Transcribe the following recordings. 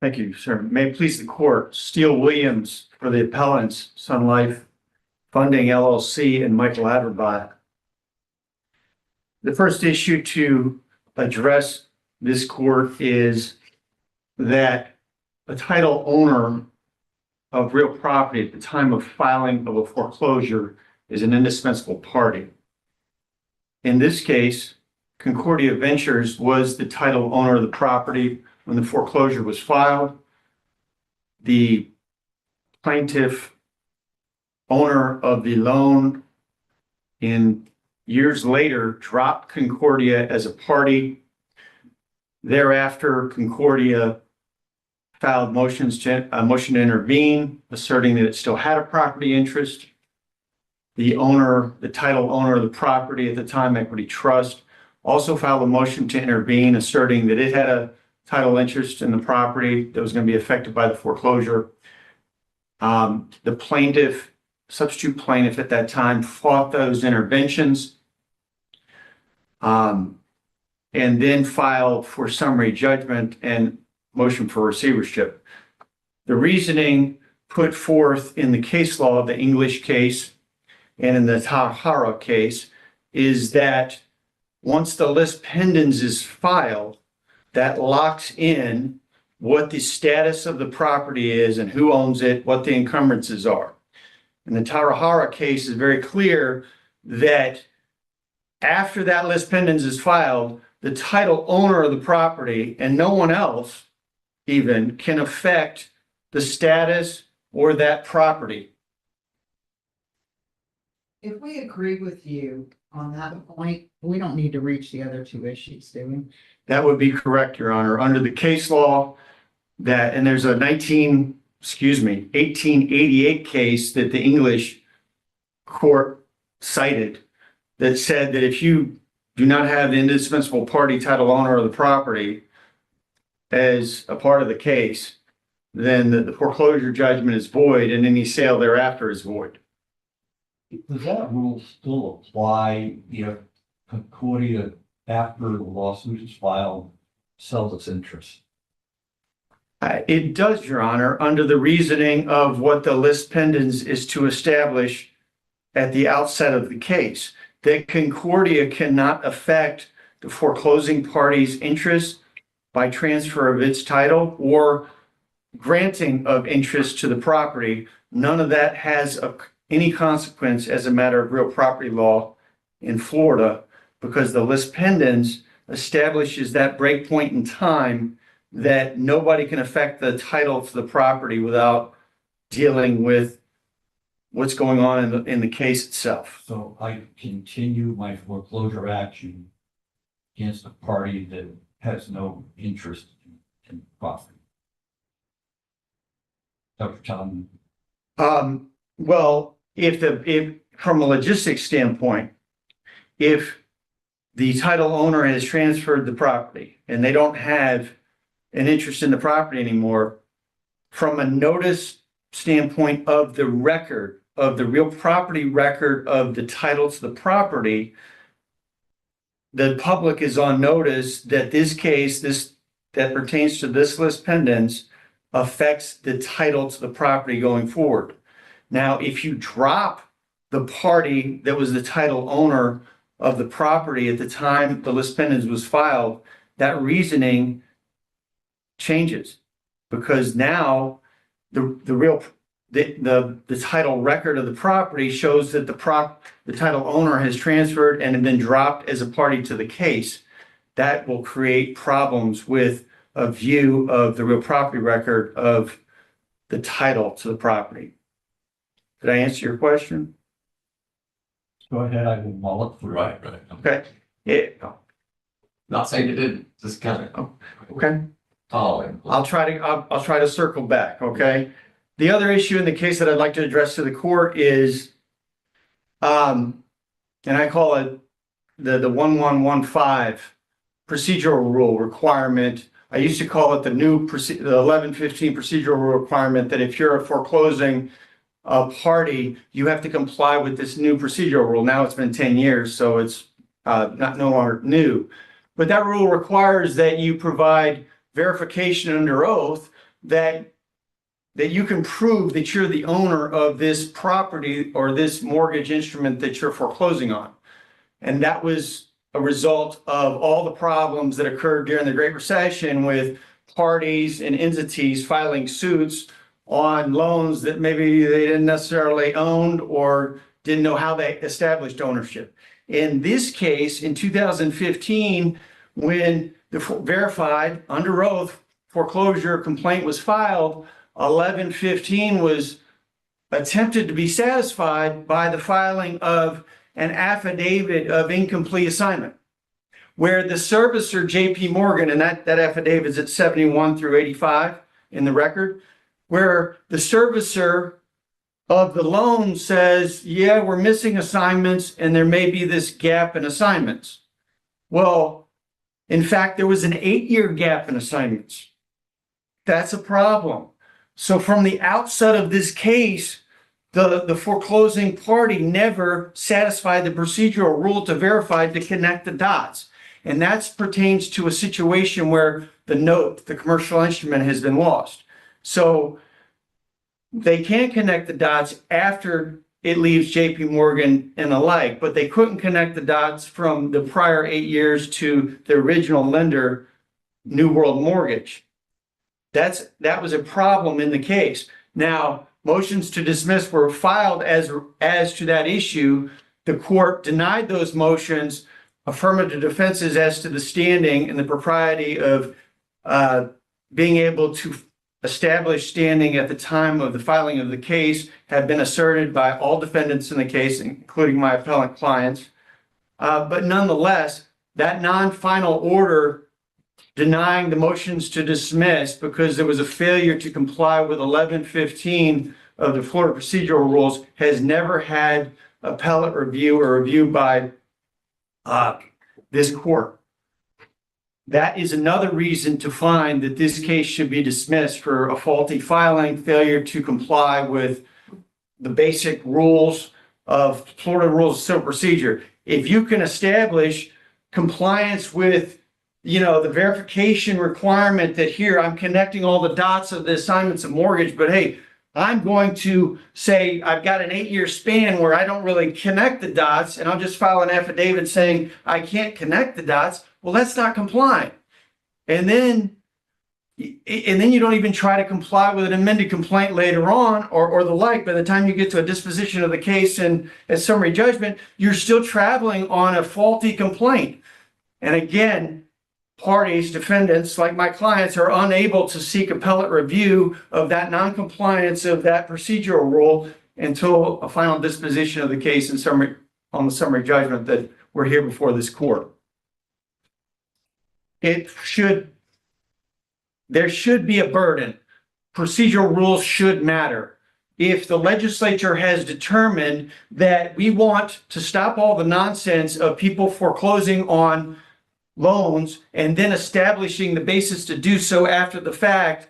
Thank you, sir. May it please the court, Steele Williams for the appellants, Sunlife Funding LLC and Michael Adverbot. The first issue to address this court is that a title owner of real property at the time of filing of a foreclosure is an indispensable party. In this case, Concordia Ventures was the title owner of the property when the foreclosure was filed. The plaintiff owner of the loan in years later dropped Concordia as a party. Thereafter, Concordia filed a motion to intervene, asserting that it still had a property interest. The title owner of the property at the time, Equity Trust, also filed a motion to intervene, asserting that it had a title interest in the property that was going to be affected by the foreclosure. The plaintiff, substitute plaintiff at that time, fought those interventions and then filed for summary judgment and motion for receivership. The reasoning put forth in the case law, the English case and in the Tahara case, is that once the lis pendens is filed, that locks in what the status of the property is and who owns it, what the encumbrances are. And the Tahara case is very clear that after that lis pendens is filed, the title owner of the property and no one else even can affect the status or that property. If we agree with you on that point, we don't need to reach the other two issues, do we? That would be correct, Your Honor. Under the case law and there's a 1888 case that the English court cited that said that if you do not have the indispensable party title owner of the property as a part of the case, then the foreclosure judgment is void and any sale thereafter is void. Does that rule still apply if Concordia, after the lawsuit is filed, sells its interest? It does, Your Honor, under the reasoning of what the lis pendens is to establish at the outset of the case, that Concordia cannot affect the foreclosing party's interest by transfer of its title or granting of interest to the property. None of that has any consequence as a matter of real property law in Florida, because the lis pendens establishes that break point in time that nobody can affect the title to the property without dealing with what's going on in the case itself. So I continue my foreclosure action against a party that has no interest in property. Dr. Tom? Well, if from a logistics standpoint, if the title owner has transferred the property and they don't have an interest in the property anymore, from a notice standpoint of the record, of the real property record of the title to the property, the public is on notice that this case, that pertains to this lis pendens, affects the title to the property going forward. Now, if you drop the party that was the title owner of the property at the time the lis pendens was filed, that reasoning changes, because now the title record of the property shows that the title owner has transferred and been dropped as a party to the case. That will create problems with a view of the real property record of the title to the property. Did I answer your question? Go ahead, I will mull it through. Right. Okay. Yeah. Not saying it didn't, just kind of Okay. following. I'll try to circle back. Okay. The other issue in the case that I'd like to address to the court is, and I call it the 1115 procedural rule requirement. I used to call it the 1115 procedural rule requirement, that if you're a foreclosing party, you have to comply with this new procedural rule. Now it's been 10 years, so it's no longer new. But that rule requires that you provide verification under oath that you can prove that you're the owner of this property or this mortgage instrument that you're foreclosing on. And that was a result of all the problems that occurred during the Great Recession with parties and entities filing suits on loans that maybe they didn't necessarily own or didn't know how they established ownership. In this case, in 2015, when the verified under oath foreclosure complaint was filed, 1115 was attempted to be satisfied by the filing of an affidavit of incomplete assignment, where the servicer, JP Morgan, and that affidavit is at 71 through 85 in the record, where the servicer of the loan says, yeah, we're missing assignments and there may be this gap in assignments. Well, in fact, there was an 8-year gap in assignments. That's a problem. So from the outset of this case, the foreclosing party never satisfied the procedural rule to verify to connect the dots. And that pertains to a situation where the note, the commercial instrument, has been lost. So they can connect the dots after it leaves JP Morgan and the like, but they couldn't connect the dots from the prior 8 years to the original lender, New World Mortgage. That was a problem in the case. Now, motions to dismiss were filed as to that issue. The court denied those motions, affirmative defenses as to the standing and the propriety of being able to establish standing at the time of the filing of the case have been asserted by all defendants in the case, including my appellant clients. But nonetheless, that non-final order denying the motions to dismiss because there was a failure to comply with 1115 of the Florida procedural rules has never had appellate review or review by this court. That is another reason to find that this case should be dismissed for a faulty filing, failure to comply with the basic rules of Florida Rules of Civil Procedure. If you can establish compliance with, the verification requirement that here I'm connecting all the dots of the assignments of mortgage, but hey, I'm going to say I've got an 8-year span where I don't really connect the dots and I'll just file an affidavit saying I can't connect the dots. Well, that's not complying. And then you don't even try to comply with an amended complaint later on or the like. By the time you get to a disposition of the case and a summary judgment, you're still traveling on a faulty complaint. And again, parties, defendants like my clients are unable to seek appellate review of that noncompliance of that procedural rule until a final disposition of the case and on the summary judgment that we're here before this court. There should be a burden. Procedural rules should matter. If the legislature has determined that we want to stop all the nonsense of people foreclosing on loans and then establishing the basis to do so after the fact,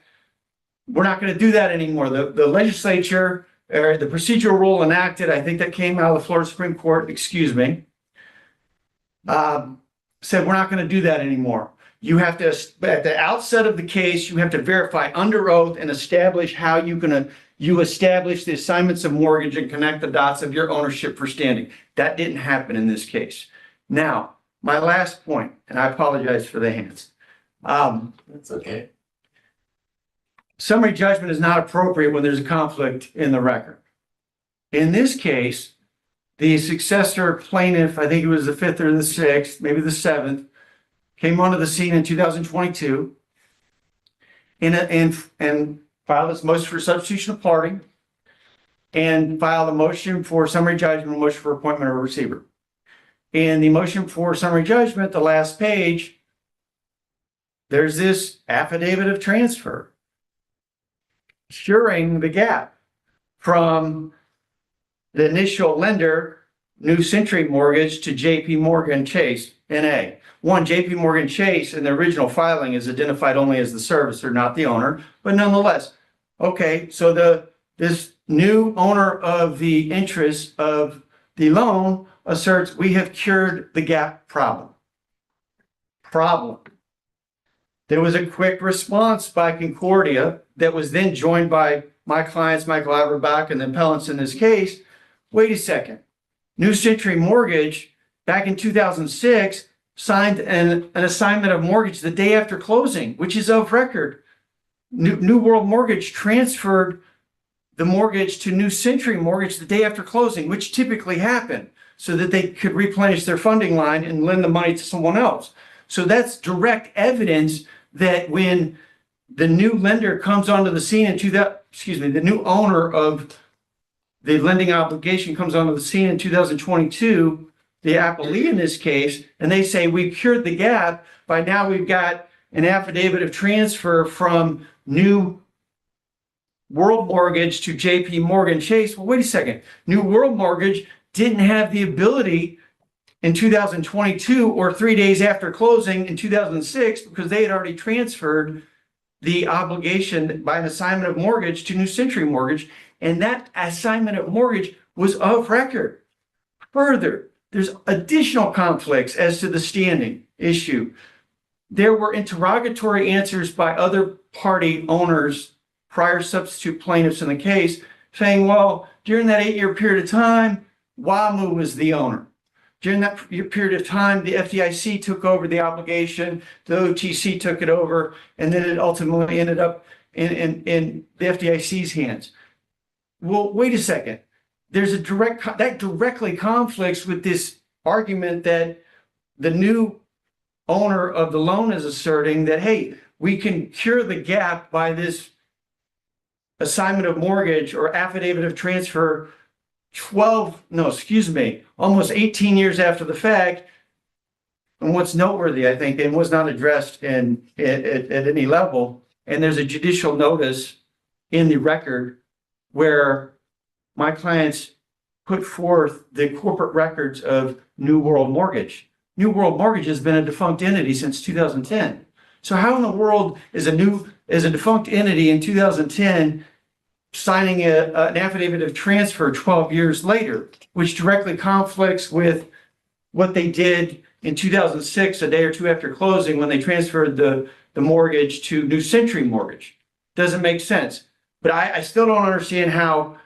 we're not going to do that anymore. The legislature, or the procedural rule enacted, I think that came out of the Florida Supreme Court, said we're not going to do that anymore. You have to, at the outset of the case, you have to verify under oath and establish how you establish the assignments of mortgage and connect the dots of your ownership for standing. That didn't happen in this case. Now, my last point, and I apologize for the hands. That's okay. Summary judgment is not appropriate when there's a conflict in the record. In this case, the successor plaintiff, I think it was the 5th or the 6th, maybe the 7th, came onto the scene in 2022 and filed its motion for substitution of party and filed a motion for summary judgment, a motion for appointment of a receiver. In the motion for summary judgment, the last page, there's this affidavit of transfer assuring the gap from the initial lender, New Century Mortgage, to JP Morgan Chase, N.A. JP Morgan Chase in the original filing is identified only as the servicer, not the owner, but nonetheless. Okay, so this new owner of the interest of the loan asserts we have cured the gap problem. There was a quick response by Concordia that was then joined by my clients, Michael Adverbot and the appellants in this case. Wait a second. New Century Mortgage back in 2006 signed an assignment of mortgage the day after closing, which is of record. New World Mortgage transferred the mortgage to New Century Mortgage the day after closing, which typically happened, so that they could replenish their funding line and lend the money to someone else. So that's direct evidence that when the new lender comes onto the scene the new owner of the lending obligation comes onto the scene in 2022, the appellee in this case, and they say, we've cured the gap. By now we've got an affidavit of transfer from New World Mortgage to JP Morgan Chase. Well, wait a second. New World Mortgage didn't have the ability in 2022 or 3 days after closing in 2006 because they had already transferred the obligation by an assignment of mortgage to New Century Mortgage, and that assignment of mortgage was of record. Further, there's additional conflicts as to the standing issue. There were interrogatory answers by other party owners, prior substitute plaintiffs in the case, saying, well, during that 8-year period of time, WAMU was the owner. During that period of time, the FDIC took over the obligation, the OTC took it over, and then it ultimately ended up in the FDIC's hands. Well, wait a second. There's that directly conflicts with this argument that the new owner of the loan is asserting that, hey, we can cure the gap by this assignment of mortgage or affidavit of transfer almost 18 years after the fact. And what's noteworthy, I think, and was not addressed at any level, and there's a judicial notice in the record where my clients put forth the corporate records of New World Mortgage. New World Mortgage has been a defunct entity since 2010. So how in the world is a defunct entity in 2010 signing an affidavit of transfer 12 years later, which directly conflicts with what they did in 2006, a day or two after closing, when they transferred the mortgage to New Century Mortgage? Doesn't make sense. But I still don't understand how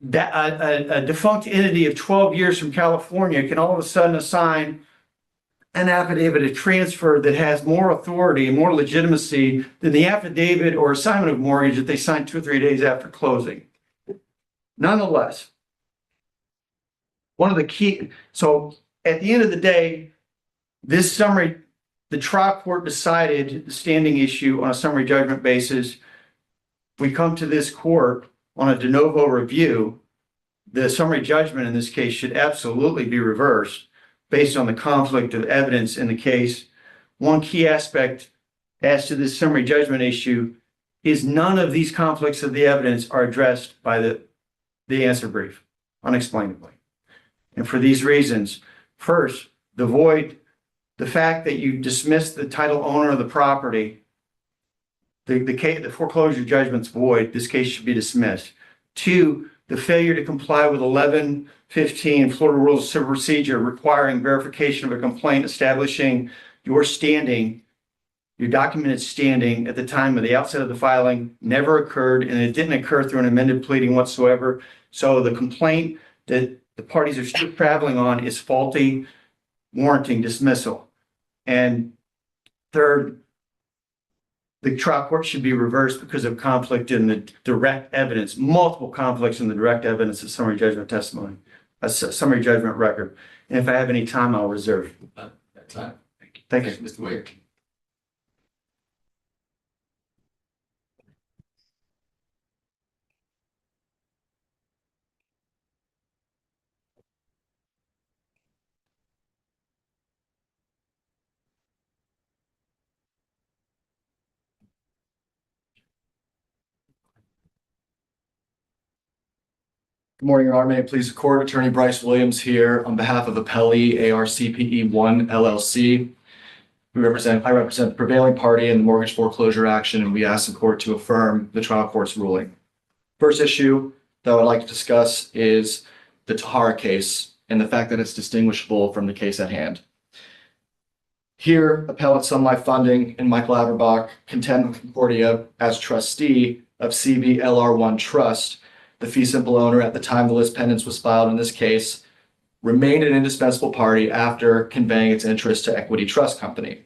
that a defunct entity of 12 years from California can all of a sudden assign an affidavit of transfer that has more authority and more legitimacy than the affidavit or assignment of mortgage that they signed 2 or 3 days after closing. Nonetheless, so at the end of the day, this summary, the trial court decided the standing issue on a summary judgment basis. We come to this court on a de novo review. The summary judgment in this case should absolutely be reversed based on the conflict of evidence in the case. One key aspect as to this summary judgment issue is none of these conflicts of the evidence are addressed by the answer brief, unexplainably. And for these reasons, first, the fact that you dismissed the title owner of the property, the foreclosure judgment's void, this case should be dismissed. 2, the failure to comply with 1115 Florida Rules of Civil Procedure requiring verification of a complaint establishing your standing, your documented standing at the time of the outset of the filing never occurred, and it didn't occur through an amended pleading whatsoever. So the complaint that the parties are still traveling on is faulty, warranting dismissal. And third, the trial court should be reversed because of conflict in the direct evidence, multiple conflicts in the direct evidence of summary judgment testimony, a summary judgment record. And if I have any time, I'll reserve. That time. Thank you. Thank you. Mr. Ware. Good morning, Your Honor. May it please the court, Attorney Bryce Williams here on behalf of Appellee ARCPE1 LLC. I represent the prevailing party in the mortgage foreclosure action, and we ask the court to affirm the trial court's ruling. First issue that I would like to discuss is the Tahara case and the fact that it's distinguishable from the case at hand. Here, Appellant Sunlife Funding and Michael Adverbot contend with Concordia as trustee of CVLR1 Trust, the fee simple owner at the time the list pendants was filed in this case, remained an indispensable party after conveying its interest to Equity Trust Company.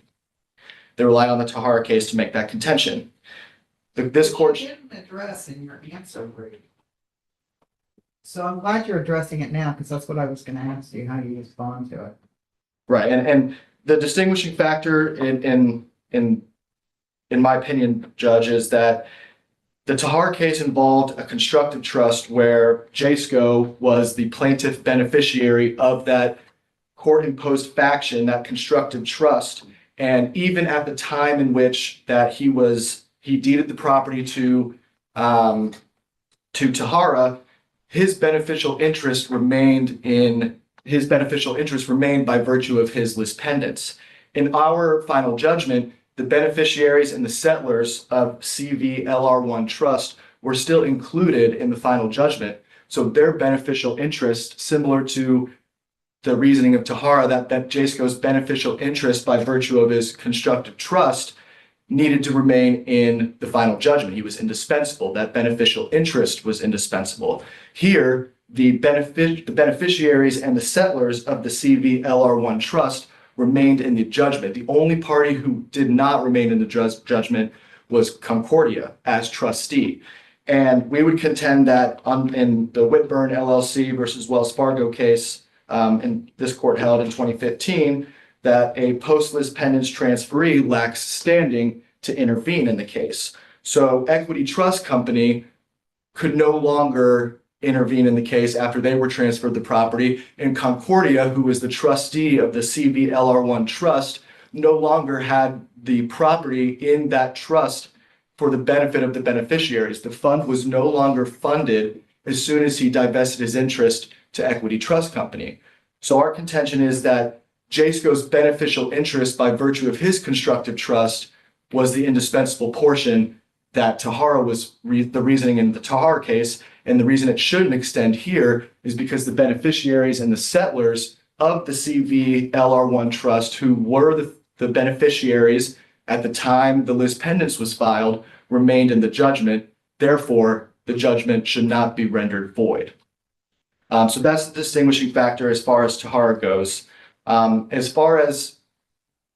They rely on the Tahara case to make that contention. This court. You didn't address in your answer, Brady. So I'm glad you're addressing it now, because that's what I was gonna ask you, how you respond to it. Right, and the distinguishing factor in my opinion, Judge, is that the Tahar case involved a constructive trust where JSCO was the plaintiff beneficiary of that court-imposed faction, that constructive trust. And even at the time in which that he deeded the property to Tahara, his beneficial interest remained by virtue of his list pendants. In our final judgment, the beneficiaries and the settlers of CVLR1 Trust were still included in the final judgment. So their beneficial interest, similar to the reasoning of Tahara, that JSCO's beneficial interest by virtue of his constructive trust needed to remain in the final judgment. He was indispensable. That beneficial interest was indispensable. Here, the beneficiaries and the settlers of the CVLR1 Trust remained in the judgment. The only party who did not remain in the judgment was Concordia as trustee. And we would contend that in the Whitburn LLC versus Wells Fargo case, and this court held in 2015, that a post-list pendants transferee lacks standing to intervene in the case. So Equity Trust Company could no longer intervene in the case after they were transferred the property, and Concordia, who was the trustee of the CVLR1 Trust, no longer had the property in that trust for the benefit of the beneficiaries. The fund was no longer funded as soon as he divested his interest to Equity Trust Company. So our contention is that JSCO's beneficial interest by virtue of his constructive trust was the indispensable portion that Tahara was the reasoning in the Tahara case. And the reason it shouldn't extend here is because the beneficiaries and the settlers of the CVLR1 Trust, who were the beneficiaries at the time the list pendants was filed, remained in the judgment. Therefore, the judgment should not be rendered void. So that's the distinguishing factor as far as Tahara goes. As far as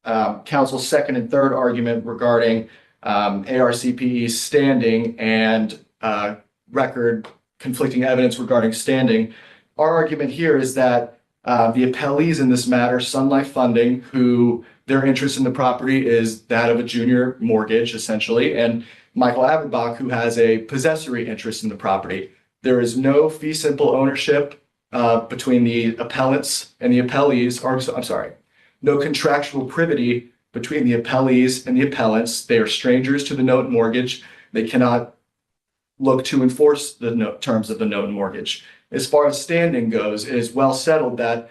counsel's second and third argument regarding ARCPE's standing and record conflicting evidence regarding standing, our argument here is that the appellees in this matter, Sunlife Funding, who their interest in the property is that of a junior mortgage, essentially, and Michael Adverbot, who has a possessory interest in the property. There is no fee simple ownership between the appellants and the appellees, or I'm sorry, no contractual privity between the appellees and the appellants. They are strangers to the note and mortgage. They cannot look to enforce the terms of the note and mortgage. As far as standing goes, it is well settled that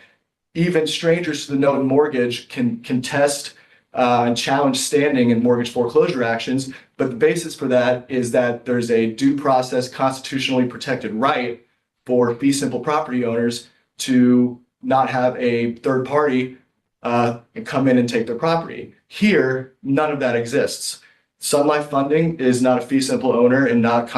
even strangers to the note and mortgage can contest and challenge standing in mortgage foreclosure actions. But the basis for that is that there's a due process constitutionally protected right for fee simple property owners to not have a third party come in and take their property. Here, none of that exists. Sunlife Funding is not a fee simple owner and not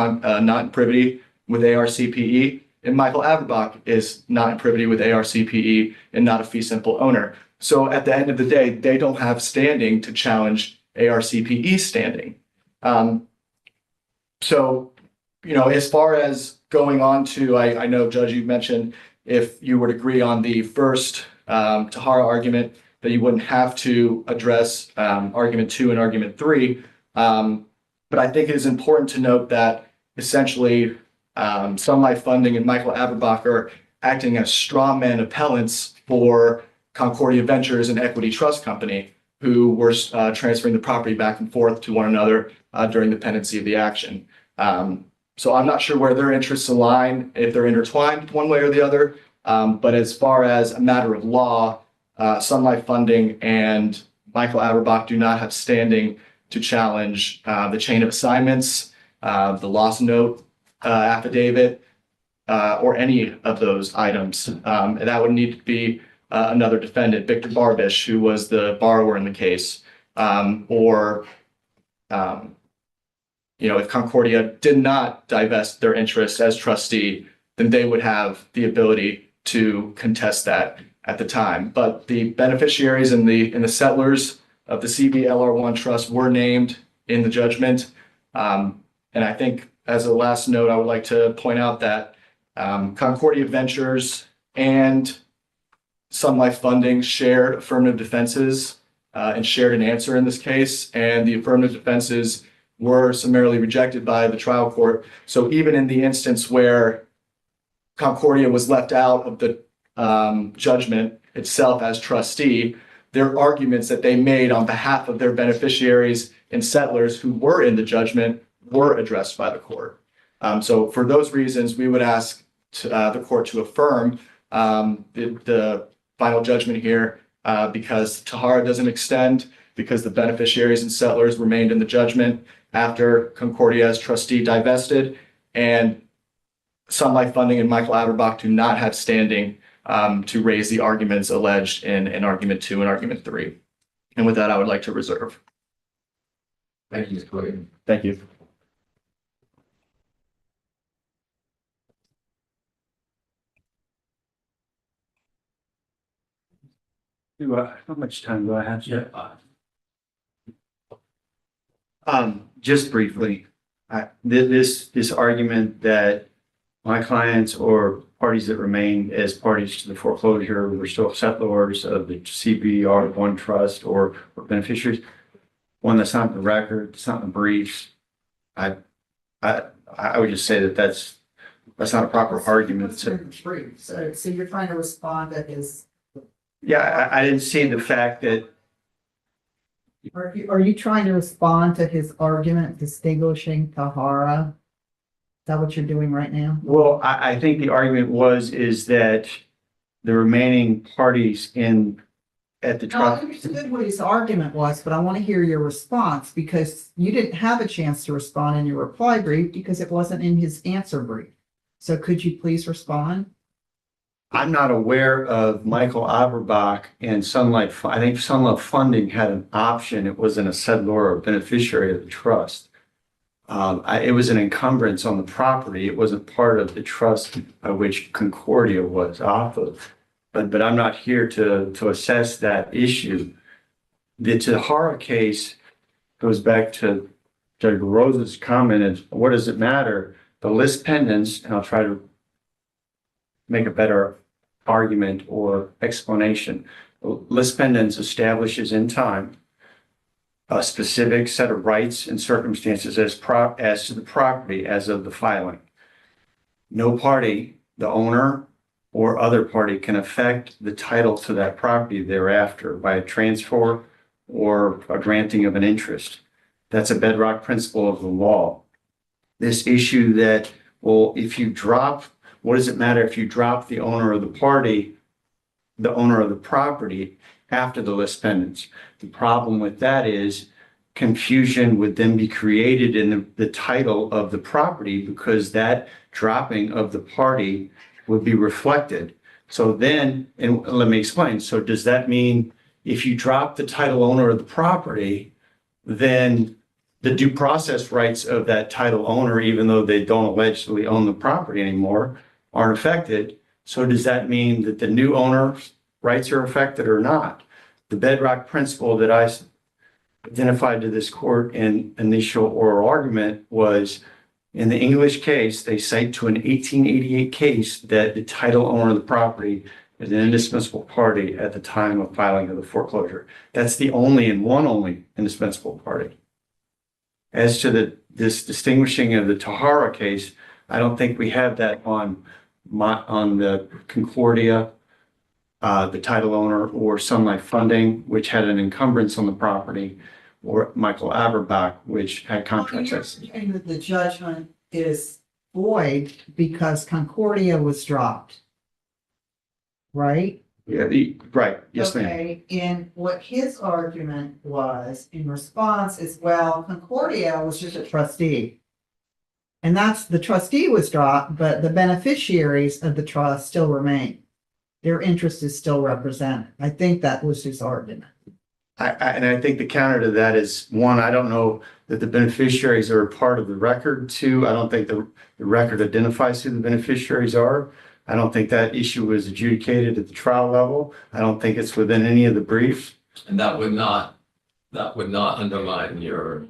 in privity with ARCPE, and Michael Adverbot is not in privity with ARCPE and not a fee simple owner. So at the end of the day, they don't have standing to challenge ARCPE's standing. So, as far as going on to, I know, Judge, you mentioned if you would agree on the first Tahara argument, that you wouldn't have to address argument 2 and argument 3. But I think it is important to note that essentially Sunlife Funding and Michael Adverbot are acting as straw man appellants for Concordia Ventures and Equity Trust Company, who were transferring the property back and forth to one another during the pendency of the action. So I'm not sure where their interests align, if they're intertwined one way or the other. But as far as a matter of law, Sunlife Funding and Michael Adverbot do not have standing to challenge the chain of assignments, the loss note affidavit, or any of those items. And that would need to be another defendant, Victor Barbish, who was the borrower in the case, or if Concordia did not divest their interest as trustee, then they would have the ability to contest that at the time. But the beneficiaries and the settlers of the CBLR1 trust were named in the judgment. And I think as a last note, I would like to point out that Concordia Ventures and Sunlife Funding shared affirmative defenses and shared an answer in this case. And the affirmative defenses were summarily rejected by the trial court. So even in the instance where Concordia was left out of the judgment itself as trustee, their arguments that they made on behalf of their beneficiaries and settlers who were in the judgment were addressed by the court. So for those reasons, we would ask the court to affirm the final judgment here because Tahara doesn't extend, because the beneficiaries and settlers remained in the judgment after Concordia as trustee divested, and Sunlife Funding and Michael Adverbot do not have standing to raise the arguments alleged in Argument 2 and Argument 3. And with that, I would like to reserve. Thank you, Mr. Williams. Thank you. How much time do I have? Yeah. Just briefly, this argument that my clients or parties that remain as parties to the foreclosure were still settlers of the CBR1 trust or beneficiaries, one that's not in the record, it's not in the briefs. I would just say that that's not a proper argument. So you're trying to respond to his. Yeah, I didn't see the fact that. Are you trying to respond to his argument distinguishing Tahara? Is that what you're doing right now? Well, I think the argument is that the remaining parties at the No, I trust. understood what his argument was, but I want to hear your response because you didn't have a chance to respond in your reply brief because it wasn't in his answer brief. So could you please respond? I'm not aware of Michael Adverbot and Sunlife. I think Sunlife Funding had an option. It wasn't a settlor or beneficiary of the trust. It was an encumbrance on the property. It wasn't part of the trust by which Concordia was off of. But I'm not here to assess that issue. The Tahara case goes back to Judge Rose's comment is, what does it matter? The list pendants, and I'll try to make a better argument or explanation. List pendants establishes in time a specific set of rights and circumstances as to the property as of the filing. No party, the owner or other party, can affect the title to that property thereafter by a transfer or a granting of an interest. That's a bedrock principle of the law. This issue that, well, if you drop, what does it matter if you drop the owner of the party, the owner of the property after the list pendants? The problem with that is confusion would then be created in the title of the property because that dropping of the party would be reflected. So then, and let me explain. So does that mean if you drop the title owner of the property, then the due process rights of that title owner, even though they don't allegedly own the property anymore, aren't affected? So does that mean that the new owner's rights are affected or not? The bedrock principle that I identified to this court in initial oral argument was, in the English case, they cite to an 1888 case that the title owner of the property is an indispensable party at the time of filing of the foreclosure. That's the only and one only indispensable party. As to this distinguishing of the Tahara case, I don't think we have that on the Concordia, the title owner, or Sunlife Funding, which had an encumbrance on the property, or Michael Adverbot, which had contracts. You're saying that the judgment is void because Concordia was dropped, right? Yeah, right. Yes, ma'am. Okay, and what his argument was in response is, well, Concordia was just a trustee. And that's, the trustee was dropped, but the beneficiaries of the trust still remain. their interest is still represented. I think that was his argument. And I think the counter to that is, one, I don't know that the beneficiaries are a part of the record. Two, I don't think the record identifies who the beneficiaries are. I don't think that issue was adjudicated at the trial level. I don't think it's within any of the briefs. And that would not undermine your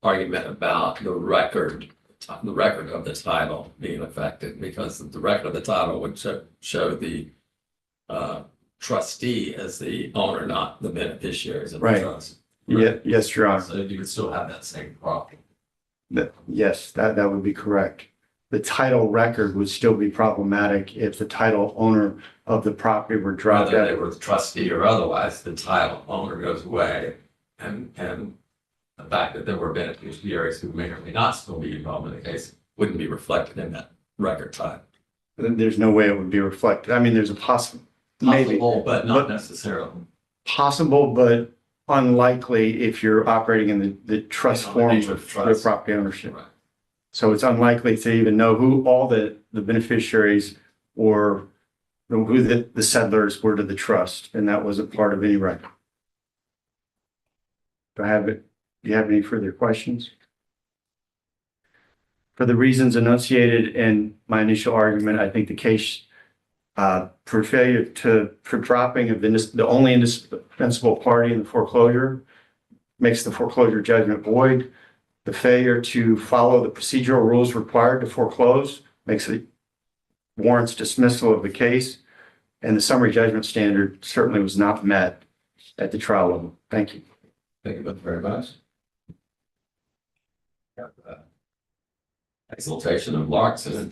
argument about the record of the title being affected, because the record of the title would show the trustee as the owner, not the beneficiaries of the Right. trust. Yeah, yes, Your Honor. So you would still have that same problem. Yes, that would be correct. The title record would still be problematic if the title owner of the property were dropped Whether they out. were the trustee or otherwise, the title owner goes away, and the fact that there were beneficiaries who may or may not still be involved in the case wouldn't be reflected in that record title. There's no way it would be reflected. I mean, there's a maybe Possible, but not But- necessarily. possible, but unlikely if you're operating in the trust On the form nature of of trust. property ownership. Right. So it's unlikely to even know who all the beneficiaries or who the settlers were to the trust, and that wasn't part of any record. Do you have any further questions? For the reasons enunciated in my initial argument, I think the case for dropping of the only indispensable party in the foreclosure makes the foreclosure judgment void. The failure to follow the procedural rules required to foreclose warrants dismissal of the case, and the summary judgment standard certainly was not met at the trial level. Thank you. Thank you both very much. Exaltation of Larkson